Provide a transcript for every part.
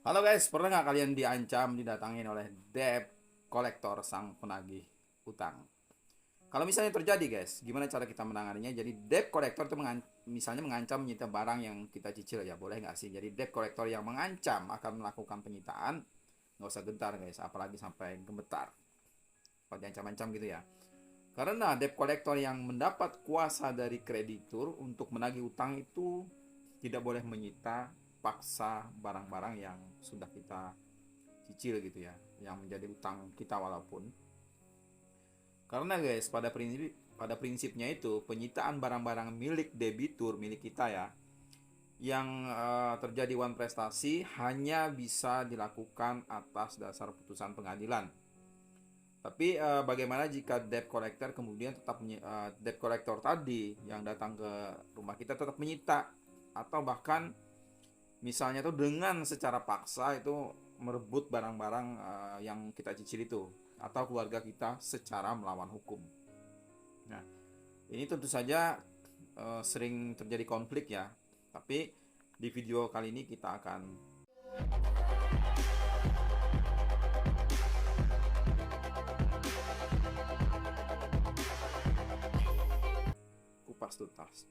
Halo guys, pernah nggak kalian diancam didatangin oleh debt collector sang penagih utang? Kalau misalnya terjadi guys, gimana cara kita menanganinya? Jadi debt collector itu misalnya mengancam menyita barang yang kita cicil ya, boleh nggak sih? Jadi debt collector yang mengancam akan melakukan penyitaan, nggak usah gentar guys, apalagi sampai gemetar. Kalau diancam-ancam gitu ya. Karena debt collector yang mendapat kuasa dari kreditur untuk menagih utang itu tidak boleh menyita paksa barang-barang yang sudah kita cicil gitu ya, yang menjadi utang kita walaupun. Karena guys, pada prinsipnya itu penyitaan barang-barang milik debitur milik kita ya, yang terjadi wan prestasi hanya bisa dilakukan atas dasar putusan pengadilan. Tapi bagaimana jika debt collector kemudian debt collector tadi yang datang ke rumah kita tetap menyita, atau bahkan misalnya tuh dengan secara paksa itu merebut barang-barang yang kita cicil itu, atau keluarga kita secara melawan hukum. Nah, ini tentu saja sering terjadi konflik ya. Tapi di video kali ini kita akan kupas tuntas.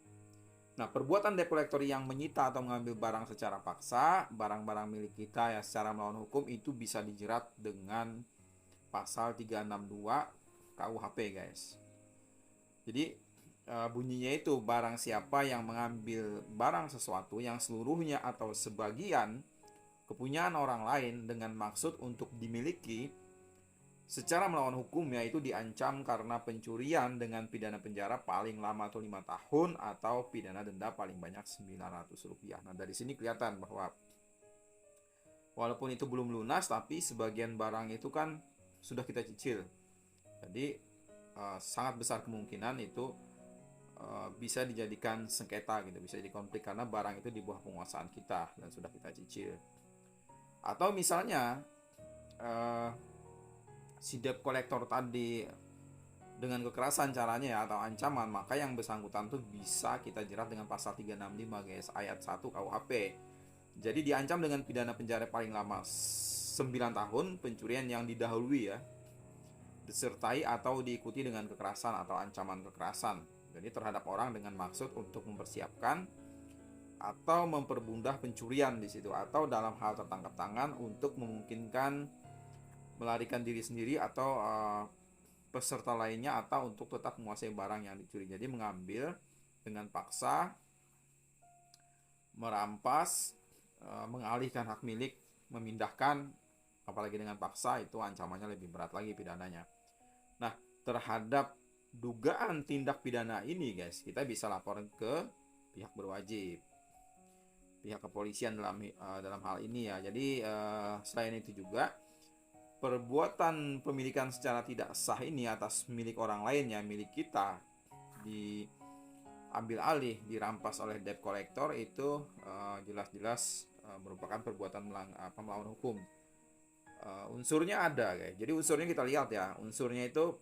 Nah, perbuatan debt collector yang menyita atau mengambil barang secara paksa, barang-barang milik kita ya secara melawan hukum itu bisa dijerat dengan pasal 362 KUHP, guys. Jadi bunyinya itu barang siapa yang mengambil barang sesuatu yang seluruhnya atau sebagian kepunyaan orang lain dengan maksud untuk dimiliki secara melawan hukum, yaitu diancam karena pencurian dengan pidana penjara paling lama atau 5 tahun atau pidana denda paling banyak Rp900. Nah, dari sini kelihatan bahwa walaupun itu belum lunas, tapi sebagian barang itu kan sudah kita cicil. Jadi sangat besar kemungkinan itu bisa dijadikan sengketa gitu, bisa jadi konflik karena barang itu di bawah penguasaan kita dan sudah kita cicil. Atau misalnya uh, si debt collector tadi dengan kekerasan caranya ya atau ancaman, maka yang bersangkutan tuh bisa kita jerat dengan pasal 365 guys, ayat 1 KUHP. Jadi diancam dengan pidana penjara paling lama 9 tahun pencurian yang didahului ya, disertai atau diikuti dengan kekerasan atau ancaman kekerasan. Jadi terhadap orang dengan maksud untuk mempersiapkan atau mempermudah pencurian di situ, atau dalam hal tertangkap tangan untuk memungkinkan melarikan diri sendiri atau peserta lainnya, atau untuk tetap menguasai barang yang dicuri. Jadi mengambil dengan paksa, merampas, mengalihkan hak milik, memindahkan, apalagi dengan paksa, itu ancamannya lebih berat lagi pidananya. Nah, terhadap dugaan tindak pidana ini guys, kita bisa laporan ke pihak berwajib, pihak kepolisian dalam hal ini ya. Jadi selain itu juga perbuatan pemilikan secara tidak sah ini atas milik orang lain ya, milik kita, diambil alih, dirampas oleh debt collector, itu jelas-jelas merupakan perbuatan melawan hukum. Unsurnya ada guys. Jadi unsurnya kita lihat ya. Unsurnya itu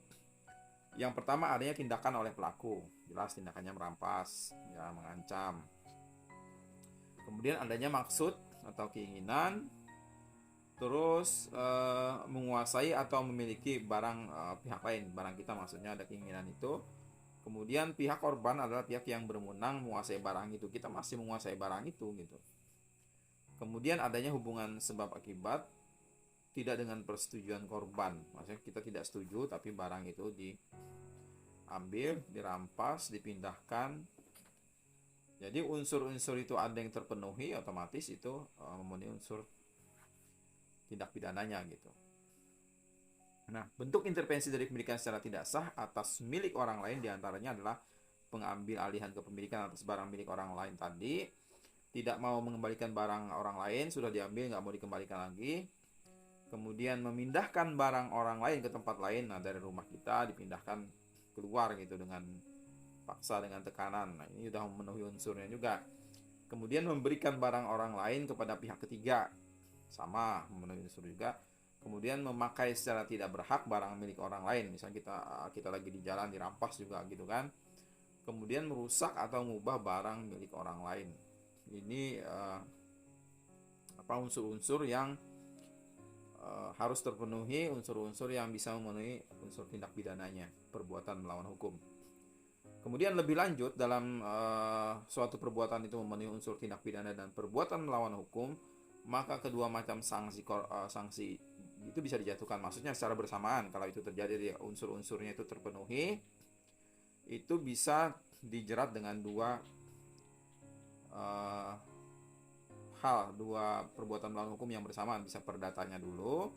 yang pertama adanya tindakan oleh pelaku, jelas tindakannya merampas ya, mengancam. Kemudian adanya maksud atau keinginan, terus menguasai atau memiliki barang pihak lain, barang kita maksudnya ada keinginan itu. Kemudian pihak korban adalah pihak yang berwenang menguasai barang itu, kita masih menguasai barang itu gitu. Kemudian adanya hubungan sebab akibat tidak dengan persetujuan korban, maksudnya kita tidak setuju tapi barang itu diambil, dirampas, dipindahkan. Jadi unsur-unsur itu ada yang terpenuhi, otomatis itu memenuhi unsur tindak pidananya gitu. Nah, bentuk intervensi dari pemilikan secara tidak sah atas milik orang lain diantaranya adalah pengambil alihan kepemilikan atas barang milik orang lain tadi, tidak mau mengembalikan barang orang lain, sudah diambil nggak mau dikembalikan lagi. Kemudian memindahkan barang orang lain ke tempat lain, nah dari rumah kita dipindahkan keluar gitu dengan paksa, dengan tekanan. Nah, ini sudah memenuhi unsurnya juga. Kemudian memberikan barang orang lain kepada pihak ketiga, sama memenuhi unsur juga. Kemudian memakai secara tidak berhak barang milik orang lain, misalnya kita lagi di jalan dirampas juga gitu kan. Kemudian merusak atau mengubah barang milik orang lain. Ini unsur-unsur yang harus terpenuhi, unsur-unsur yang bisa memenuhi unsur tindak pidananya, perbuatan melawan hukum. Kemudian lebih lanjut, dalam suatu perbuatan itu memenuhi unsur tindak pidana dan perbuatan melawan hukum, maka kedua macam sanksi itu bisa dijatuhkan. Maksudnya secara bersamaan, kalau itu terjadi, unsur-unsurnya itu terpenuhi, itu bisa dijerat dengan dua perbuatan melawan hukum yang bersamaan. Bisa perdatanya dulu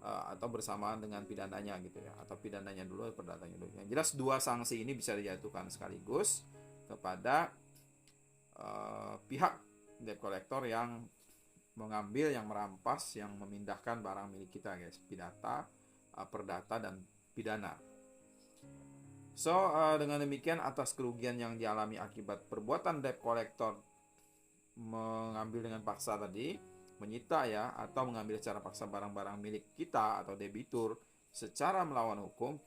atau bersamaan dengan pidananya gitu ya, atau pidananya dulu atau perdatanya dulu. Yang jelas dua sanksi ini bisa dijatuhkan sekaligus kepada pihak debt collector yang mengambil, yang merampas, yang memindahkan barang milik kita, guys. Perdata dan pidana. Dengan demikian, atas kerugian yang dialami akibat perbuatan debt collector mengambil dengan paksa tadi, menyita ya, atau mengambil secara paksa barang-barang milik kita atau debitur secara melawan hukum,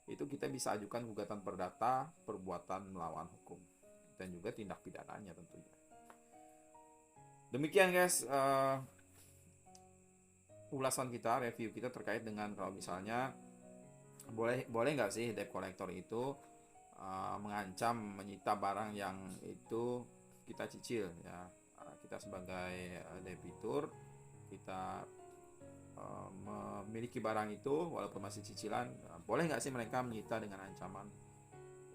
itu kita bisa ajukan gugatan perdata perbuatan melawan hukum dan juga tindak pidananya tentunya. Demikian guys, ulasan kita, review kita terkait dengan kalau misalnya boleh nggak sih debt collector itu mengancam menyita barang yang itu kita cicil ya. Kita sebagai debitur, kita memiliki barang itu walaupun masih cicilan, boleh nggak sih mereka menyita dengan ancaman?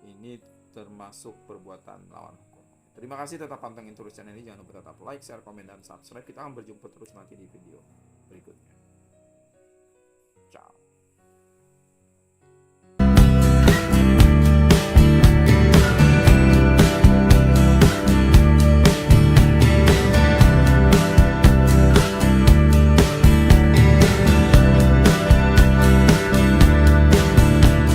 Ini termasuk perbuatan melawan hukum. Terima kasih, tetap pantengin terus channel ini. Jangan lupa tetap like, share, komen, dan subscribe. Kita akan berjumpa terus nanti di video berikutnya. Ciao.